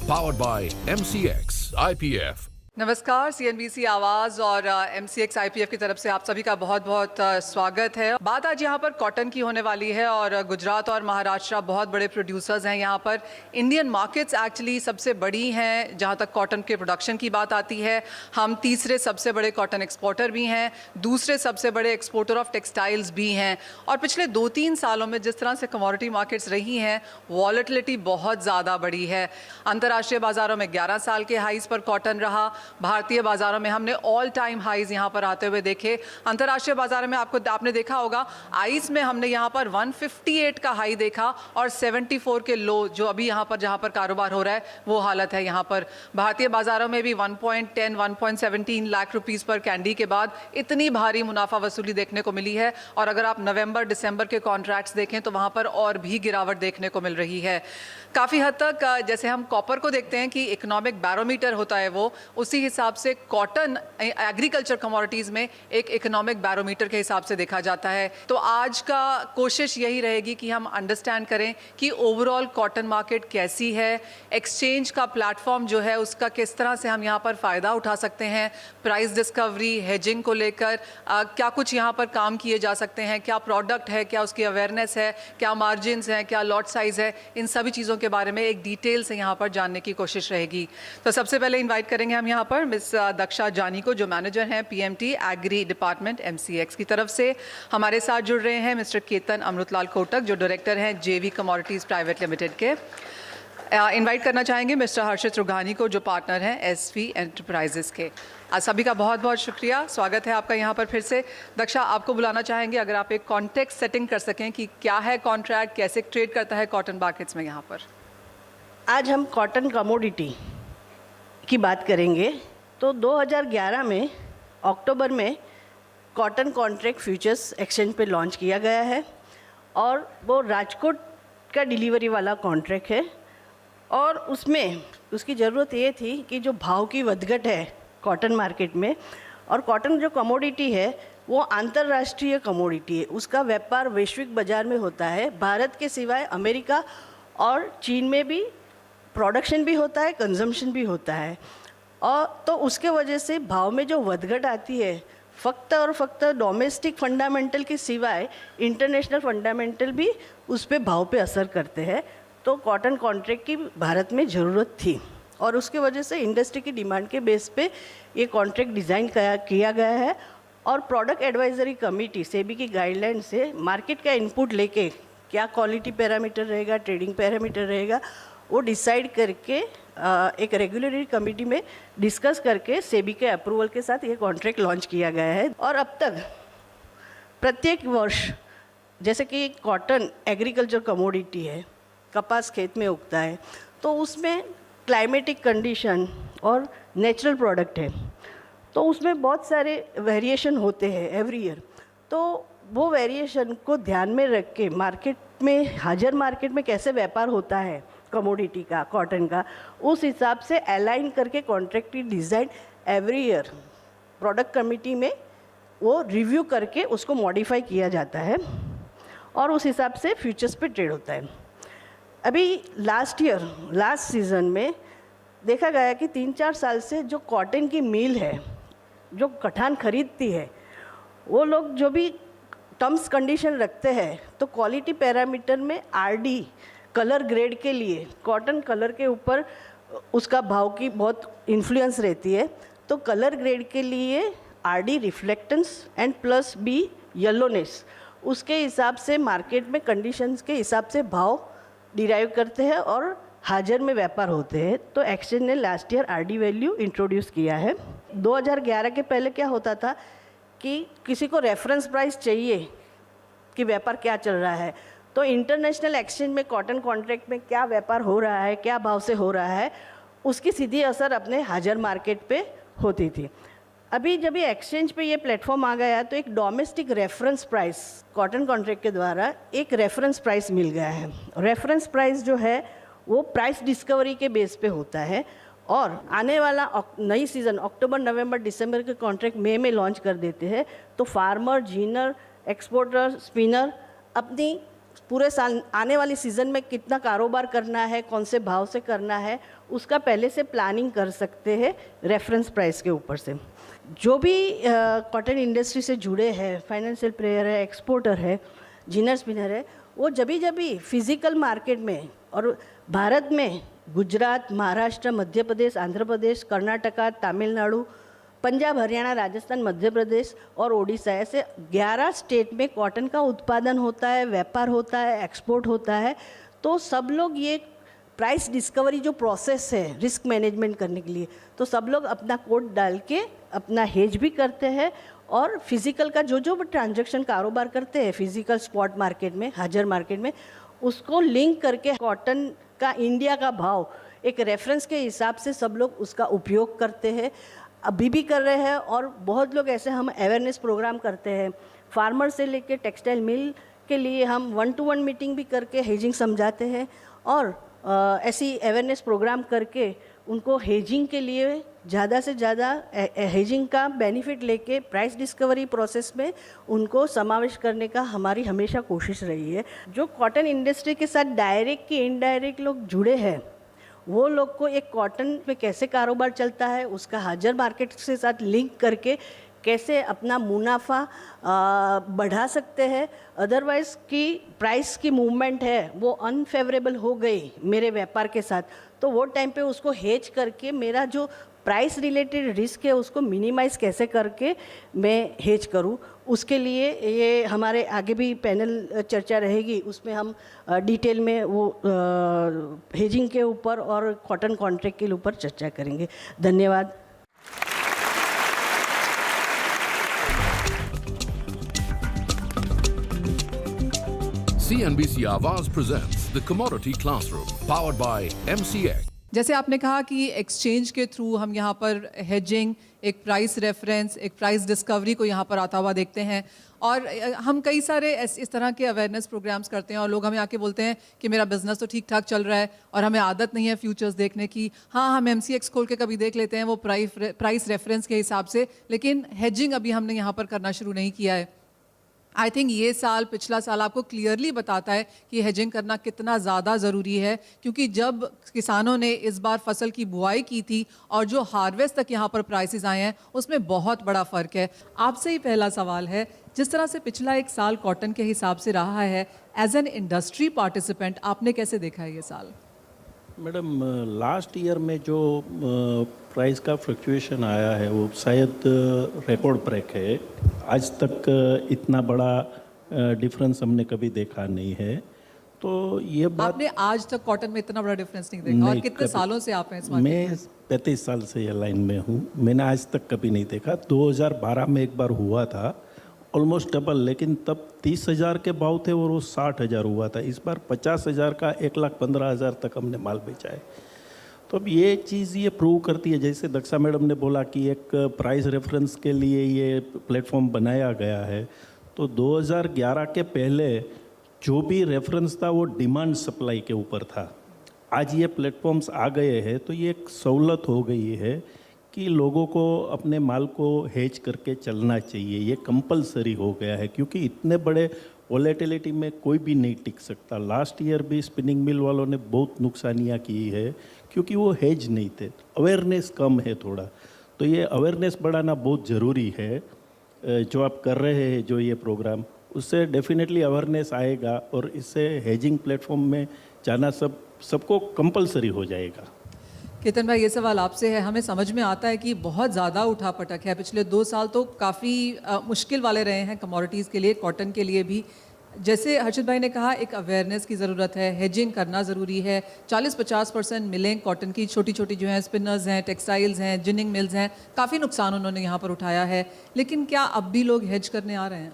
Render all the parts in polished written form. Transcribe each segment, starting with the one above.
Powered by MCX IPF. नमस्कार, CNBC आवाज़ और एमसीएक्स आईपीएफ की तरफ से आप सभी का बहुत बहुत स्वागत है। बात आज यहाँ पर कॉटन की होने वाली है और गुजरात और महाराष्ट्र बहुत बड़े प्रोड्यूसर्स हैं यहाँ पर। इंडियन मार्केट्स एक्चुअली सबसे बड़ी हैं जहाँ तक कॉटन के प्रोडक्शन की बात आती है। हम तीसरे सबसे बड़े कॉटन एक्सपोर्टर भी हैं, दूसरे सबसे बड़े एक्सपोर्टर ऑफ टेक्सटाइल्स भी हैं। और पिछले 2-3 सालों में जिस तरह से कमोडिटी मार्केट्स रही हैं, वॉलेटिलिटी बहुत ज़्यादा बढ़ी है। अंतर्राष्ट्रीय बाज़ारों में 11 साल के हाईज़ पर कॉटन रहा। भारतीय बाजारों में हमने ऑल टाइम हाईज यहां पर आते हुए देखे। अंतर्राष्ट्रीय बाजार में आपने देखा होगा, आइस में हमने यहां पर 158 का हाई देखा और 74 के लो जो अभी यहां पर जहां पर कारोबार हो रहा है वो हालत है यहां पर। भारतीय बाजारों में भी 1.10 1.17 लाख रुपीस पर कैंडी के बाद इतनी भारी मुनाफा वसूली देखने को मिली है। और अगर आप नवंबर दिसंबर के कॉन्ट्रैक्ट्स देखें तो वहां पर और भी गिरावट देखने को मिल रही है। काफ़ी हद तक जैसे हम कॉपर को देखते हैं कि इकोनॉमिक बैरोमीटर होता है, वो उसी हिसाब से कॉटन एग्रीकल्चर कमोडिटीज़ में एक इकोनॉमिक बैरोमीटर के हिसाब से देखा जाता है। तो आज का कोशिश यही रहेगी कि हम अंडरस्टैंड करें कि ओवरऑल कॉटन मार्केट कैसी है, एक्सचेंज का प्लेटफॉर्म जो है उसका किस तरह से हम यहाँ पर फ़ायदा उठा सकते हैं, प्राइस डिस्कवरी, हेजिंग को लेकर क्या कुछ यहाँ पर काम किए जा सकते हैं, क्या प्रोडक्ट है, क्या उसकी अवेयरनेस है, क्या मार्जिन्स हैं, क्या लॉट साइज़ है, इन सभी चीज़ों के बारे में एक डिटेल से यहाँ पर जानने की कोशिश रहेगी। तो सबसे पहले इनवाइट करेंगे हम यहाँ पर मिस दक्षा जानी को, जो मैनेजर हैं पीएमटी एग्री डिपार्टमेंट एमसीएक्स की तरफ से। हमारे साथ जुड़ रहे हैं मिस्टर केतन अमृतलाल कोटक, जो डायरेक्टर हैं जेवी कमोडिटीज़ प्राइवेट लिमिटेड के। इनवाइट करना चाहेंगे मिस्टर हर्षित रुघानी को, जो पार्टनर हैं एसवी एंटरप्राइजेस के। सभी का बहुत बहुत शुक्रिया, स्वागत है आपका यहाँ पर फिर से। दक्षा, आपको बुलाना चाहेंगे अगर आप एक कॉन्टेक्स्ट सेटिंग कर सकें कि क्या है कॉन्ट्रैक्ट, कैसे ट्रेड करता है कॉटन मार्केट्स में यहाँ पर। आज हम कॉटन कमोडिटी की बात करेंगे। तो 2011 में अक्टूबर में कॉटन कॉन्ट्रैक्ट फ्यूचर्स एक्सचेंज पे लॉन्च किया गया है और वो राजकोट का डिलीवरी वाला कॉन्ट्रैक्ट है। और उसमें उसकी ज़रूरत ये थी कि जो भाव की वधघट है कॉटन मार्केट में, और कॉटन जो कमोडिटी है वो अंतर्राष्ट्रीय कमोडिटी है, उसका व्यापार वैश्विक बाज़ार में होता है। भारत के सिवाय अमेरिका और चीन में भी प्रोडक्शन भी होता है, कंजम्पशन भी होता है। और तो उसके वजह से भाव में जो वधघट आती है, फ़क्त और फ़क्त डोमेस्टिक फंडामेंटल के सिवाय इंटरनेशनल फंडामेंटल भी उस पर भाव पे असर करते हैं। तो कॉटन कॉन्ट्रैक्ट की भारत में ज़रूरत थी और उसके वजह से इंडस्ट्री की डिमांड के बेस पे ये कॉन्ट्रैक्ट डिज़ाइन किया गया है। और प्रोडक्ट एडवाइजरी कमेटी सेबी की गाइडलाइन से मार्केट का इनपुट लेके क्या क्वालिटी पैरामीटर रहेगा, ट्रेडिंग पैरामीटर रहेगा, वो डिसाइड करके एक रेगुलेटरी कमेटी में डिस्कस करके सेबी के अप्रूवल के साथ ये कॉन्ट्रैक्ट लॉन्च किया गया है। और अब तक प्रत्येक वर्ष, जैसे कि कॉटन एग्रीकल्चर कमोडिटी है, कपास खेत में उगता है, तो उसमें क्लाइमेटिक कंडीशन और नेचुरल प्रोडक्ट है, तो उसमें बहुत सारे वेरिएशन होते हैं एवरी ईयर। तो वो वेरिएशन को ध्यान में रख के मार्केट में, हाजिर मार्केट में कैसे व्यापार होता है कमोडिटी का, कॉटन का, उस हिसाब से अलाइन करके कॉन्ट्रैक्ट की design every year product committee में वो रिव्यू करके उसको मॉडिफाई किया जाता है और उस हिसाब से फ्यूचर्स पे ट्रेड होता है। अभी लास्ट सीज़न में देखा गया कि 3-4 साल से जो कॉटन की मिल है, जो कठान खरीदती है, वो लोग जो भी टर्म्स कंडीशन रखते हैं, तो क्वालिटी पैरामीटर में आरडी कलर ग्रेड के लिए कॉटन कलर के ऊपर उसका भाव की बहुत इन्फ्लुएंस रहती है। तो कलर ग्रेड के लिए RD reflectance and plus B yellowness, उसके हिसाब से मार्केट में कंडीशंस के हिसाब से भाव डिराइव करते हैं और हाजिर में व्यापार होते हैं। तो एक्सचेंज ने last year RD value introduce किया है। 2011 के पहले क्या होता था कि किसी को रेफरेंस प्राइस चाहिए कि व्यापार क्या चल रहा है, तो इंटरनेशनल एक्सचेंज में कॉटन कॉन्ट्रैक्ट में क्या व्यापार हो रहा है, क्या भाव से हो रहा है, उसकी सीधी असर अपने हाजिर मार्केट पे होती थी। अभी जब ये एक्सचेंज पे ये प्लेटफॉर्म आ गया तो एक domestic reference price cotton contract के द्वारा एक रेफरेंस प्राइस मिल गया है। रेफरेंस प्राइस जो है वो प्राइस डिस्कवरी के बेस पे होता है और आने वाला नई सीज़न अक्टूबर, नवंबर, दिसंबर के कॉन्ट्रैक्ट मई में लॉन्च कर देते हैं। तो फार्मर, जीनर, एक्सपोर्टर, स्पिनर अपनी पूरे साल आने वाली सीज़न में कितना कारोबार करना है, कौन से भाव से करना है, उसका पहले से प्लानिंग कर सकते हैं रेफरेंस प्राइस के ऊपर से। जो भी कॉटन इंडस्ट्री से जुड़े हैं, फाइनेंशियल प्लेयर है, एक्सपोर्टर है, जिनर स्पिनर है, वो जभी फिज़िकल मार्केट में और भारत में गुजरात, महाराष्ट्र, मध्य प्रदेश, आंध्र प्रदेश, कर्नाटका, तमिलनाडु, पंजाब, हरियाणा, राजस्थान, मध्य प्रदेश और ओडिशा, ऐसे 11 स्टेट में कॉटन का उत्पादन होता है, व्यापार होता है, एक्सपोर्ट होता है। तो सब लोग ये प्राइस डिस्कवरी जो प्रोसेस है रिस्क मैनेजमेंट करने के लिए, तो सब लोग अपना कोड डाल के अपना हेज भी करते हैं और फिज़िकल का जो ट्रांजैक्शन कारोबार करते हैं फिज़िकल स्पॉट मार्केट में, हाजिर मार्केट में, उसको लिंक करके कॉटन का इंडिया का भाव एक रेफरेंस के हिसाब से सब लोग उसका उपयोग करते हैं, अभी भी कर रहे हैं। और बहुत लोग ऐसे हम अवेयरनेस प्रोग्राम करते हैं, फार्मर से लेके टेक्सटाइल मिल के लिए हम 1-to-1 मीटिंग भी करके हेजिंग समझाते हैं और ऐसी अवेयरनेस प्रोग्राम करके उनको हेजिंग के लिए ज़्यादा से ज़्यादा हेजिंग का बेनिफिट लेके प्राइस डिस्कवरी प्रोसेस में उनको समावेश करने का हमारी हमेशा कोशिश रही है। जो कॉटन इंडस्ट्री के साथ डायरेक्ट की इनडायरेक्ट लोग जुड़े हैं, वो लोग को एक कॉटन में कैसे कारोबार चलता है उसका हाजिर मार्केट के साथ लिंक करके कैसे अपना मुनाफा बढ़ा सकते हैं। अदरवाइज़ की प्राइस की मूवमेंट है वो अनफेवरेबल हो गई मेरे व्यापार के साथ, तो वो टाइम पे उसको हेज करके मेरा जो प्राइस रिलेटेड रिस्क है उसको मिनिमाइज़ कैसे करके मैं हेज करूं, उसके लिए ये हमारे आगे भी पैनल चर्चा रहेगी। उसमें हम डिटेल में वो हेजिंग के ऊपर और कॉटन कॉन्ट्रैक्ट के ऊपर चर्चा करेंगे। धन्यवाद। CNBC Awaaz presents the Commodity Classroom, powered by MCX. जैसे आपने कहा कि एक्सचेंज के थ्रू हम यहाँ पर हेजिंग, एक प्राइस रेफरेंस, एक प्राइस डिस्कवरी को यहाँ पर आता हुआ देखते हैं और हम कई सारे इस तरह के अवेयरनेस प्रोग्राम्स करते हैं और लोग हमें आके बोलते हैं कि मेरा बिजनेस तो ठीक ठाक चल रहा है और हमें आदत नहीं है फ्यूचर्स देखने की। हाँ, हम MCX खोल के कभी देख लेते हैं वो प्राइस रेफरेंस के हिसाब से, लेकिन हेजिंग अभी हमने यहाँ पर करना शुरू नहीं किया है। आई थिंक ये साल, पिछला साल आपको क्लियरली बताता है कि हेजिंग करना कितना ज़्यादा ज़रूरी है, क्योंकि जब किसानों ने इस बार फसल की बुआई की थी और जो हार्वेस्ट तक यहाँ पर प्राइसेस आए हैं उसमें बहुत बड़ा फ़र्क है। आपसे ही पहला सवाल है, जिस तरह से पिछला एक साल कॉटन के हिसाब से रहा है, एज एन इंडस्ट्री पार्टिसिपेंट आपने कैसे देखा है ये साल? मैडम, लास्ट ईयर में जो प्राइस का फ्लक्चुएशन आया है वो शायद रिकॉर्ड ब्रेक है। आज तक इतना बड़ा डिफरेंस हमने कभी देखा नहीं है। तो ये बात आपने आज तक कॉटन में इतना बड़ा डिफरेंस नहीं देखा? और कितने सालों से आप हैं इस मार्केट में? मैं 35 साल से ये लाइन में हूँ, मैंने आज तक कभी नहीं देखा। 2012 में एक बार हुआ था ऑलमोस्ट डबल, लेकिन तब 30,000 के भाव थे और वो 60,000 हुआ था। इस बार 50,000 का 1,15,000 तक हमने माल बेचा है। तो अब ये चीज़ ये प्रूव करती है, जैसे दक्षा मैडम ने बोला कि एक प्राइस रेफरेंस के लिए ये प्लेटफॉर्म बनाया गया है। तो 2011 के पहले जो भी रेफरेंस था वो डिमांड सप्लाई के ऊपर था। आज ये प्लेटफॉर्म्स आ गए हैं तो ये एक सहूलत हो गई है कि लोगों को अपने माल को हेज करके चलना चाहिए। ये कंपलसरी हो गया है क्योंकि इतने बड़े वॉलेटिलिटी में कोई भी नहीं टिक सकता। लास्ट ईयर भी स्पिनिंग मिल वालों ने बहुत नुकसानियाँ की है क्योंकि वो हेज नहीं थे, अवेयरनेस कम है थोड़ा। तो ये अवेयरनेस बढ़ाना बहुत ज़रूरी है। जो आप कर रहे हैं जो ये प्रोग्राम, उससे डेफिनेटली अवेयरनेस आएगा और इससे हेजिंग प्लेटफॉर्म में जाना सबको कंपलसरी हो जाएगा। केतन भाई, ये सवाल आपसे है। हमें समझ में आता है कि बहुत ज़्यादा उठापटक है, पिछले 2 साल तो काफ़ी मुश्किल वाले रहे हैं कमोडिटीज़ के लिए, कॉटन के लिए भी। जैसे हर्षित भाई ने कहा, एक अवेयरनेस की ज़रूरत है, हेजिंग करना ज़रूरी है। 40-50% मिलें कॉटन की, छोटी छोटी जो हैं स्पिनर्स हैं, टेक्सटाइल्स हैं, जिनिंग मिल्स हैं, काफ़ी नुकसान उन्होंने यहाँ पर उठाया है। लेकिन क्या अब भी लोग हेज करने आ रहे हैं?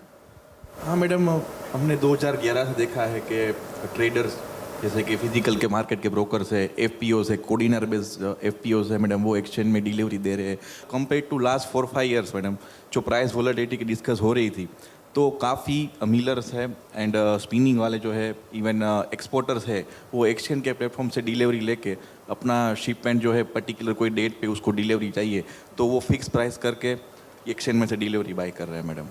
हाँ मैडम, हमने 2011 से देखा है कि ट्रेडर्स जैसे कि फिजिकल के मार्केट के ब्रोकर्स है, FPOs है, कोडिनर बेस्ड FPOs है मैडम, वो एक्सचेंज में डिलीवरी दे रहे हैं। Compare to last 4-5 years madam, जो प्राइस वॉलेटिलिटी की डिस्कस हो रही थी, तो काफ़ी मिलर्स है एंड स्पिनिंग वाले जो है, इवन एक्सपोर्टर्स है, वो एक्सचेंज के प्लेटफॉर्म से डिलीवरी लेके अपना शिपमेंट जो है पर्टिकुलर कोई डेट पे उसको डिलीवरी चाहिए तो वो फिक्स प्राइस करके एक्सचेंज में से डिलीवरी बाय कर रहे हैं मैडम।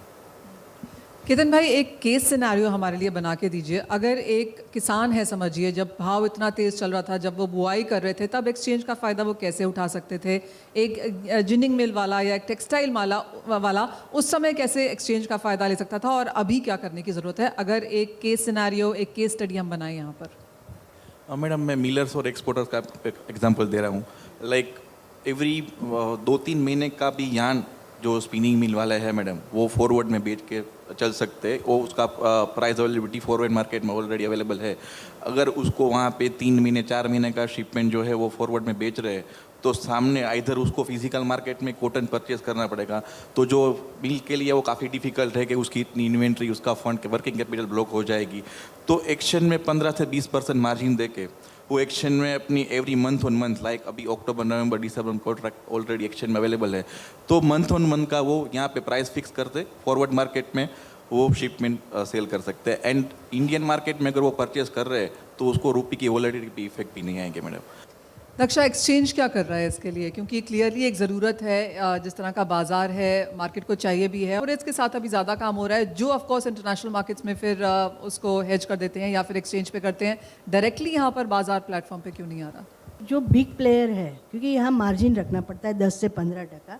केतन भाई, एक केस सिनेरियो हमारे लिए बना के दीजिए। अगर एक किसान है, समझिए, जब भाव इतना तेज़ चल रहा था, जब वो बुआई कर रहे थे, तब एक्सचेंज का फ़ायदा वो कैसे उठा सकते थे? एक जिनिंग मिल वाला या एक टेक्सटाइल वाला उस समय कैसे एक्सचेंज का फ़ायदा ले सकता था, और अभी क्या करने की ज़रूरत है? अगर एक केस सिनेरियो, एक केस स्टडी हम बनाएं यहाँ पर। मैडम, मैं मिलर्स और एक्सपोर्टर्स का एग्जांपल दे रहा हूँ। लाइक एवरी 2-3 महीने का भी यान जो स्पिनिंग मिल वाला है मैडम, वो फॉरवर्ड में बेच के चल सकते हैं। वो उसका प्राइस अवेलेबिलिटी फॉरवर्ड मार्केट में ऑलरेडी अवेलेबल है। अगर उसको वहाँ पे 3 महीने 4 महीने का शिपमेंट जो है वो फॉरवर्ड में बेच रहे हैं, तो सामने इधर उसको फिजिकल मार्केट में कॉटन परचेज करना पड़ेगा, तो जो मिल के लिए वो काफ़ी डिफिकल्ट है कि उसकी इतनी इन्वेंट्री, उसका फंड, वर्किंग कैपिटल ब्लॉक हो जाएगी। तो एक्शन में 15 से 20% मार्जिन दे के वो एक्शन में अपनी every month on month, like अभी अक्टूबर नवंबर दिसंबर कॉन्ट्रैक्ट ऑलरेडी एक्शन में अवेलेबल है, तो मंथ ऑन मंथ का वो यहाँ पे प्राइस फिक्स करते फॉरवर्ड मार्केट में वो शिपमेंट सेल कर सकते हैं। एंड इंडियन मार्केट में अगर वो परचेज कर रहे हैं तो उसको रुपये की वॉलेटिलिटी इफेक्ट भी नहीं आएंगे मैडम। रक्षा, एक्सचेंज क्या कर रहा है इसके लिए? क्योंकि क्लियरली एक ज़रूरत है, जिस तरह का बाजार है, मार्केट को चाहिए भी है, और इसके साथ अभी ज़्यादा काम हो रहा है, जो ऑफ कोर्स इंटरनेशनल मार्केट्स में फिर उसको हेज कर देते हैं या फिर एक्सचेंज पे करते हैं। डायरेक्टली यहाँ पर बाजार प्लेटफॉर्म पे क्यों नहीं आ रहा? जो बिग प्लेयर है, क्योंकि यहाँ मार्जिन रखना पड़ता है 10 से 15%,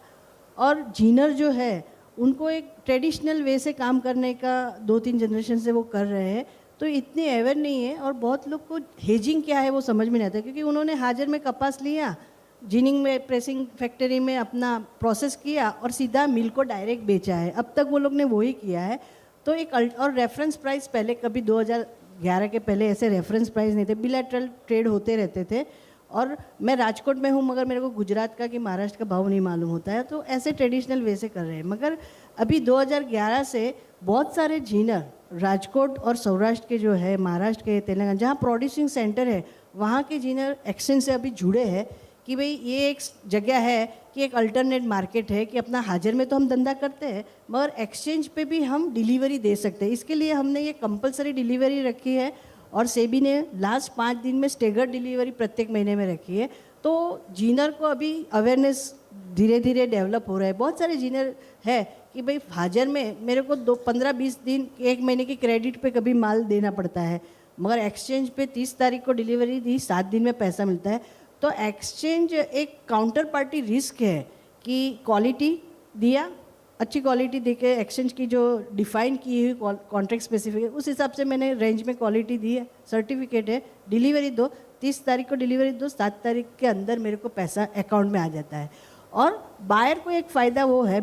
और जीनर जो है उनको एक ट्रेडिशनल वे से काम करने का 2-3 जनरेशन से वो कर रहे हैं, तो इतने अवेयर नहीं है। और बहुत लोग को हेजिंग क्या है वो समझ में नहीं आता, क्योंकि उन्होंने हाजिर में कपास लिया, जिनिंग में प्रेसिंग फैक्ट्री में अपना प्रोसेस किया और सीधा मिल को डायरेक्ट बेचा है। अब तक वो लोग ने वही किया है। तो एक और रेफरेंस प्राइस, पहले कभी 2011 के पहले ऐसे रेफरेंस प्राइस नहीं थे, बिलैटरल ट्रेड होते रहते थे। और मैं राजकोट में हूँ, मगर मेरे को गुजरात का कि महाराष्ट्र का भाव नहीं मालूम होता है, तो ऐसे ट्रेडिशनल वे से कर रहे हैं। मगर अभी 2011 से बहुत सारे जीनर राजकोट और सौराष्ट्र के जो है, महाराष्ट्र के, तेलंगाना, जहाँ प्रोड्यूसिंग सेंटर है, वहाँ के जीनर एक्सचेंज से अभी जुड़े हैं कि भाई ये एक जगह है कि एक अल्टरनेट मार्केट है कि अपना हाजिर में तो हम धंधा करते हैं, मगर एक्सचेंज पे भी हम डिलीवरी दे सकते हैं। इसके लिए हमने ये कंपलसरी डिलीवरी रखी है, और सेबी ने लास्ट 5 दिन में स्टेगर डिलीवरी प्रत्येक महीने में रखी है। तो जीनर को अभी अवेयरनेस धीरे धीरे डेवलप हो रहा है। बहुत सारे जीनर है कि भाई हाजिर में मेरे को 15-20 दिन, 1 महीने की क्रेडिट पे कभी माल देना पड़ता है, मगर एक्सचेंज पे 30 तारीख को डिलीवरी दी, 7 दिन में पैसा मिलता है। तो एक्सचेंज एक काउंटर पार्टी रिस्क है कि क्वालिटी दिया, अच्छी क्वालिटी देके एक्सचेंज की जो डिफाइन की हुई कॉन्ट्रैक्ट स्पेसिफिक है, उस हिसाब से मैंने रेंज में क्वालिटी दी है, सर्टिफिकेट है, डिलीवरी दो, 30 तारीख को डिलीवरी दो, 7 तारीख के अंदर मेरे को पैसा अकाउंट में आ जाता है। और बायर को एक फ़ायदा वो है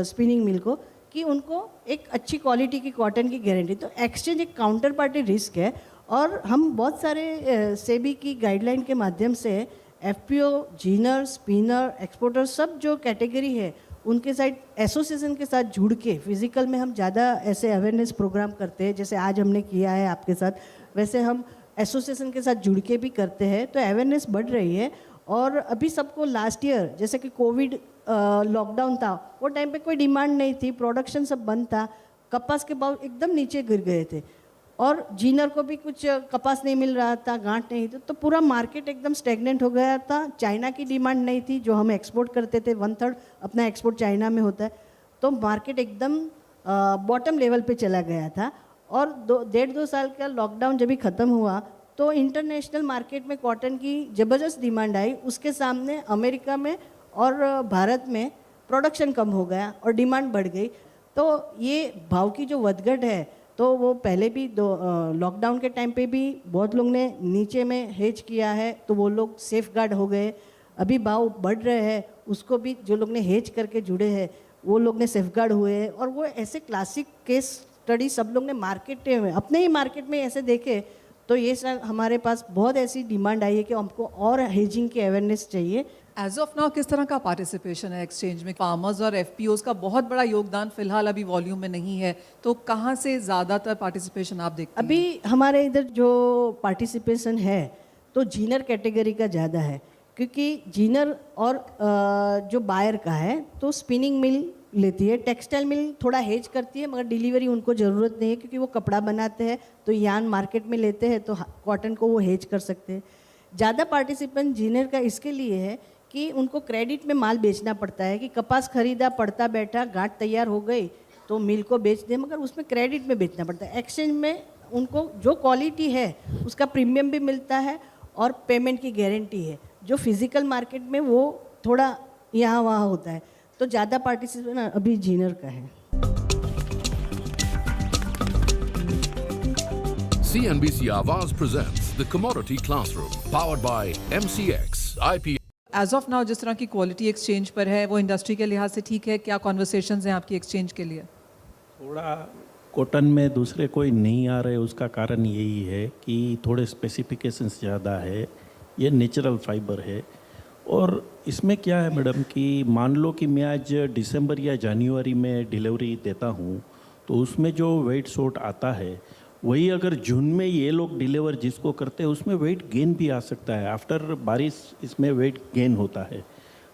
स्पिनिंग मिल को, कि उनको एक अच्छी क्वालिटी की कॉटन की गारंटी। तो एक्सचेंज एक काउंटर पार्टी रिस्क है, और हम बहुत सारे सेबी की गाइडलाइन के माध्यम से एफपीओ, जीनर, स्पिनर, एक्सपोर्टर, सब जो कैटेगरी है उनके साथ एसोसिएशन के साथ जुड़ के फिज़िकल में हम ज़्यादा ऐसे अवेयरनेस प्रोग्राम करते हैं, जैसे आज हमने किया है आपके साथ, वैसे हम एसोसिएशन के साथ जुड़ के भी करते हैं। तो अवेयरनेस बढ़ रही है। और अभी सबको लास्ट ईयर, जैसे कि कोविड लॉकडाउन था, वो टाइम पे कोई डिमांड नहीं थी, प्रोडक्शन सब बंद था, कपास के भाव एकदम नीचे गिर गए थे, और जीनर को भी कुछ कपास नहीं मिल रहा था, गांठ नहीं थी, तो पूरा मार्केट एकदम स्टेगनेंट हो गया था। चाइना की डिमांड नहीं थी, जो हम एक्सपोर्ट करते थे, 1/3 अपना एक्सपोर्ट चाइना में होता है, तो मार्केट एकदम बॉटम लेवल पे चला गया था। और 1.5-2 साल का लॉकडाउन जब भी ख़त्म हुआ, तो इंटरनेशनल मार्केट में कॉटन की ज़बरदस्त डिमांड आई, उसके सामने अमेरिका में और भारत में प्रोडक्शन कम हो गया और डिमांड बढ़ गई। तो ये भाव की जो वधघट है, तो वो पहले भी लॉकडाउन के टाइम पे भी बहुत लोग ने नीचे में हेज किया है, तो वो लोग सेफ गार्ड हो गए। अभी भाव बढ़ रहे हैं, उसको भी जो लोग ने हेज करके जुड़े हैं वो लोग ने सेफ गार्ड हुए हैं। और वो ऐसे क्लासिक केस स्टडी सब लोग ने मार्केट में, अपने ही मार्केट में ऐसे देखे, तो ये सर हमारे पास बहुत ऐसी डिमांड आई है कि हमको और हेजिंग की अवेयरनेस चाहिए। एज ऑफ नाउ किस तरह का पार्टिसिपेशन है एक्सचेंज में? फार्मर्स और एफपीओज का बहुत बड़ा योगदान फिलहाल अभी वॉल्यूम में नहीं है, तो कहाँ से ज़्यादातर पार्टिसिपेशन आप देखते हैं? अभी हमारे इधर जो पार्टिसिपेशन है, तो जीनर कैटेगरी का ज़्यादा है, क्योंकि जीनर और जो बायर का है, तो स्पिनिंग मिल लेती है, टेक्सटाइल मिल थोड़ा हेज करती है, मगर डिलीवरी उनको ज़रूरत नहीं है, क्योंकि वो कपड़ा बनाते हैं, तो यान मार्केट में लेते हैं, तो कॉटन को वो हेज कर सकते हैं। ज़्यादा पार्टिसिपेंट जीनर का इसके लिए है कि उनको क्रेडिट में माल बेचना पड़ता है, कि कपास खरीदा, पड़ता बैठा, गांठ तैयार हो गई, तो मिल को बेच दें, मगर उसमें क्रेडिट में बेचना पड़ता है। एक्सचेंज में उनको जो क्वालिटी है उसका प्रीमियम भी मिलता है और पेमेंट की गारंटी है। जो फिजिकल मार्केट में वो थोड़ा यहाँ वहाँ होता है, तो ज़्यादा पार्टिसिपेंट अभी जीनर का है। CNBC Awaaz presents the Commodity Classroom, powered by MCX IP. As of now जिस तरह की क्वालिटी एक्सचेंज पर है वो इंडस्ट्री के लिहाज से ठीक है? क्या कॉन्वर्सेशंस हैं आपकी एक्सचेंज के लिए? थोड़ा कॉटन में दूसरे कोई नहीं आ रहे, उसका कारण यही है कि थोड़े स्पेसिफिकेशंस ज़्यादा है, ये नेचुरल फाइबर है। और इसमें क्या है मैडम कि मान लो कि मैं आज दिसंबर या जनवरी में डिलीवरी देता हूँ, तो उसमें जो वेट शॉर्ट आता है वही अगर जून में ये लोग डिलीवर जिसको करते हैं उसमें वेट गेन भी आ सकता है। आफ्टर बारिश इसमें वेट गेन होता है।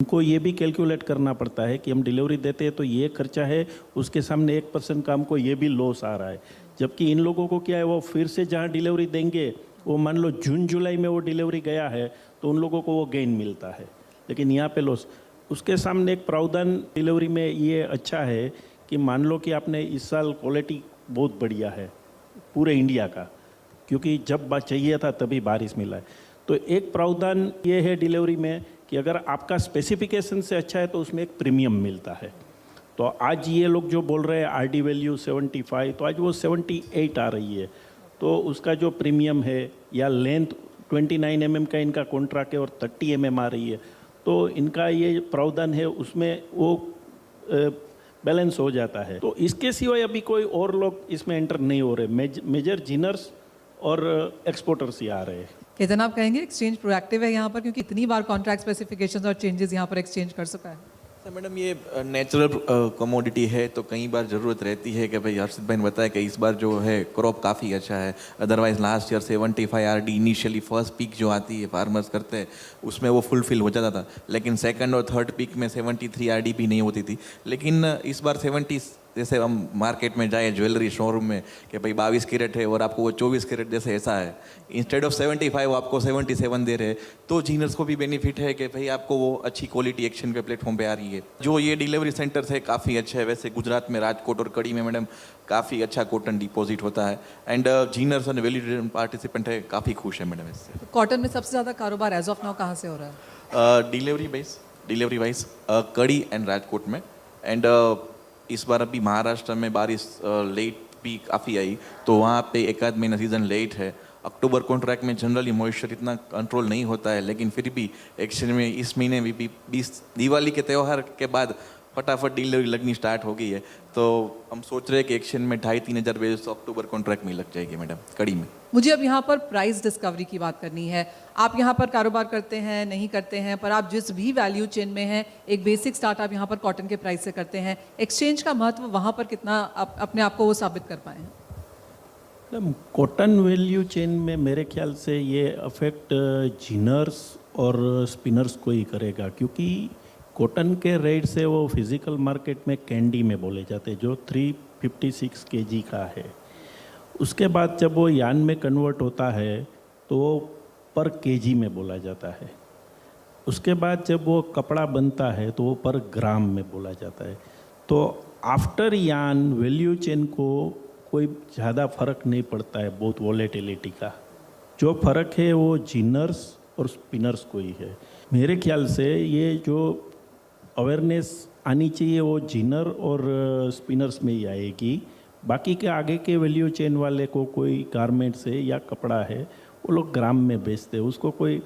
उनको ये भी कैलकुलेट करना पड़ता है कि हम डिलीवरी देते हैं तो ये खर्चा है, उसके सामने 1% का हमको ये भी लॉस आ रहा है। जबकि इन लोगों को क्या है, वो फिर से जहाँ डिलीवरी देंगे, वो मान लो जून जुलाई में वो डिलीवरी गया है तो उन लोगों को वो गेन मिलता है, लेकिन यहाँ पे लॉस। उसके सामने एक प्रावधान डिलीवरी में ये अच्छा है कि मान लो कि आपने इस साल क्वालिटी बहुत बढ़िया है पूरे इंडिया का, क्योंकि जब बात चाहिए था तभी बारिश मिला है, तो एक प्रावधान ये है डिलीवरी में कि अगर आपका स्पेसिफिकेशन से अच्छा है तो उसमें एक प्रीमियम मिलता है। तो आज ये लोग जो बोल रहे हैं आरडी वैल्यू 75, तो आज वो 78 आ रही है। तो उसका जो प्रीमियम है या लेंथ 29 mm का इनका कॉन्ट्रैक्ट है और 30 mm आ रही है, तो इनका ये प्रावधान है उसमें वो बैलेंस हो जाता है। तो इसके सिवाय अभी कोई और लोग इसमें एंटर नहीं हो रहे। मेजर जिनर्स और एक्सपोर्टर्स ही आ रहे हैं। केतन, आप कहेंगे एक्सचेंज प्रोएक्टिव है यहाँ पर, क्योंकि इतनी बार कॉन्ट्रैक्ट स्पेसिफिकेशंस और चेंजेस यहाँ पर एक्सचेंज कर सका है? तो मैडम ये नेचुरल कमोडिटी है, तो कई बार ज़रूरत रहती है कि भाई हर्षित भाई ने बताया कि इस बार जो है क्रॉप काफ़ी अच्छा है। Otherwise last year 75 RD initially first peak जो आती है फार्मर्स करते हैं उसमें वो फुलफिल हो जाता था, लेकिन सेकंड और थर्ड पीक में 73 RD भी नहीं होती थी। लेकिन इस बार 70, जैसे हम मार्केट में जाए ज्वेलरी शोरूम में कि भाई 22 कैरेट है और आपको वो 24 कैरेट जैसे ऐसा है, इंस्टेड ऑफ 75 वो आपको 77 दे रहे हैं, तो जीनर्स को भी बेनिफिट है कि भाई आपको वो अच्छी क्वालिटी एक्सचेंज पे प्लेटफॉर्म पे आ रही है। जो ये डिलीवरी सेंटर्स है काफ़ी अच्छे है। वैसे गुजरात में राजकोट और कड़ी में मैडम काफ़ी अच्छा कॉटन डिपॉजिट होता है एंड जीनर्स और वैल्यू पार्टिसिपेंट है काफ़ी खुश है मैडम इससे। कॉटन में सबसे ज़्यादा कारोबार एज ऑफ नाउ कहाँ से हो रहा है? डिलीवरी वाइज कड़ी एंड राजकोट में। एंड इस बार अभी महाराष्ट्र में बारिश लेट भी काफ़ी आई, तो वहाँ पे एक आध महीना सीज़न लेट है। अक्टूबर कॉन्ट्रैक्ट में जनरली मॉइस्चर इतना कंट्रोल नहीं होता है, लेकिन फिर भी एक्सचेंज में इस महीने भी 20 दिवाली के त्यौहार के बाद फटाफट डिलीवरी लगनी स्टार्ट हो गई है। तो हम सोच रहे हैं कि एक्सचेंज में 2,500-3 हज़ार बेस अक्टूबर कॉन्ट्रैक्ट में लग जाएगी मैडम कड़ी में। मुझे अब यहाँ पर प्राइस डिस्कवरी की बात करनी है। आप यहाँ पर कारोबार करते हैं नहीं करते हैं, पर आप जिस भी वैल्यू चेन में हैं, एक बेसिक स्टार्ट आप यहाँ पर कॉटन के प्राइस से करते हैं। एक्सचेंज का महत्व वहाँ पर कितना अपने आप को वो साबित कर पाए हैं? कॉटन वैल्यू चेन में मेरे ख्याल से ये अफेक्ट जिनर्स और स्पिनर्स को ही करेगा, क्योंकि कॉटन के रेट से वो फिज़िकल मार्केट में कैंडी में बोले जाते हैं जो 356 kg का है। उसके बाद जब वो यान में कन्वर्ट होता है तो वो पर केजी में बोला जाता है। उसके बाद जब वो कपड़ा बनता है तो वो पर ग्राम में बोला जाता है। तो आफ्टर यान वैल्यू चेन को कोई ज़्यादा फर्क नहीं पड़ता है बहुत वॉलेटिलिटी का। जो फ़र्क है वो जिनर्स और स्पिनर्स को ही है। मेरे ख्याल से ये जो अवेयरनेस आनी चाहिए वो जिनर और स्पिनर्स में ही आएगी। बाकी के आगे के वैल्यू चेन वाले को कोई गारमेंट्स है या कपड़ा है वो लोग ग्राम में बेचते हैं, उसको कोई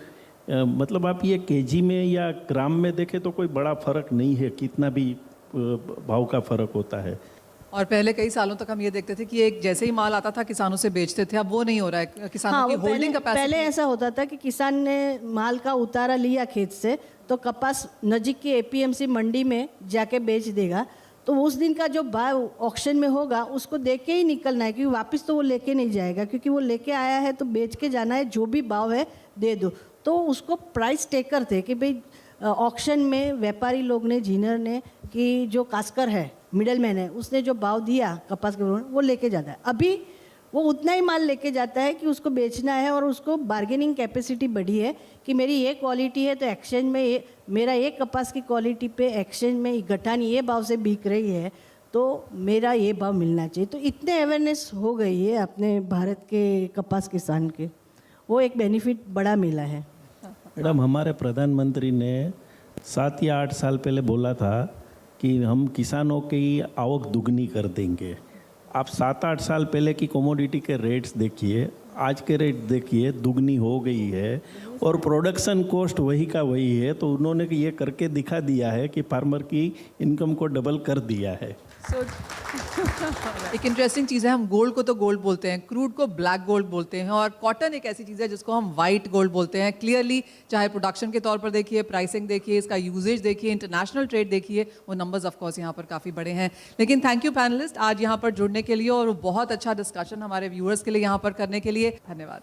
मतलब आप ये केजी में या ग्राम में देखें तो कोई बड़ा फ़र्क नहीं है, कितना भी भाव का फ़र्क होता है। और पहले कई सालों तक हम ये देखते थे कि एक जैसे ही माल आता था किसानों से बेचते थे, अब वो नहीं हो रहा है। किसानों की होल्डिंग कैपेसिटी पहले ऐसा होता था कि किसान ने माल का उतारा लिया खेत से तो कपास नज़दीक की एपीएमसी मंडी में जाके बेच देगा, तो उस दिन का जो भाव ऑक्शन में होगा उसको देख के ही निकलना है, क्योंकि वापस तो वो लेके नहीं जाएगा, क्योंकि वो लेके आया है तो बेच के जाना है, जो भी भाव है दे दो। तो उसको प्राइस टेकर थे कि भाई ऑक्शन में व्यापारी लोग ने, जीनर ने, कि जो कास्कर है, मिडल मैन है, उसने जो भाव दिया कपास के वो लेके जाता है। अभी वो उतना ही माल लेके जाता है कि उसको बेचना है और उसको बार्गेनिंग कैपेसिटी बढ़ी है कि मेरी ये क्वालिटी है तो एक्सचेंज में ये मेरा एक कपास की क्वालिटी पे एक्सचेंज में गठान ये भाव से बिक रही है, तो मेरा ये भाव मिलना चाहिए। तो इतने अवेयरनेस हो गई है अपने भारत के कपास किसान के, वो एक बेनिफिट बड़ा मिला है। मैडम, हमारे प्रधानमंत्री ने 7 या 8 साल पहले बोला था कि हम किसानों की आवक दुगनी कर देंगे। आप 7-8 साल पहले की कमोडिटी के रेट्स देखिए, आज के रेट देखिए, दुगनी हो गई है और प्रोडक्शन कॉस्ट वही का वही है। तो उन्होंने ये करके दिखा दिया है कि फार्मर की इनकम को डबल कर दिया है। So, एक इंटरेस्टिंग चीज़ है, हम गोल्ड को तो गोल्ड बोलते हैं, क्रूड को ब्लैक गोल्ड बोलते हैं, और कॉटन एक ऐसी चीज़ है जिसको हम वाइट गोल्ड बोलते हैं। क्लियरली चाहे प्रोडक्शन के तौर पर देखिए, प्राइसिंग देखिए, इसका यूजेज देखिए, इंटरनेशनल ट्रेड देखिए, वो नंबर्स ऑफ कोर्स यहाँ पर काफ़ी बड़े हैं। लेकिन थैंक यू पैनलिस्ट आज यहाँ पर जुड़ने के लिए, और बहुत अच्छा डिस्कशन हमारे व्यूअर्स के लिए यहाँ पर करने के लिए। धन्यवाद।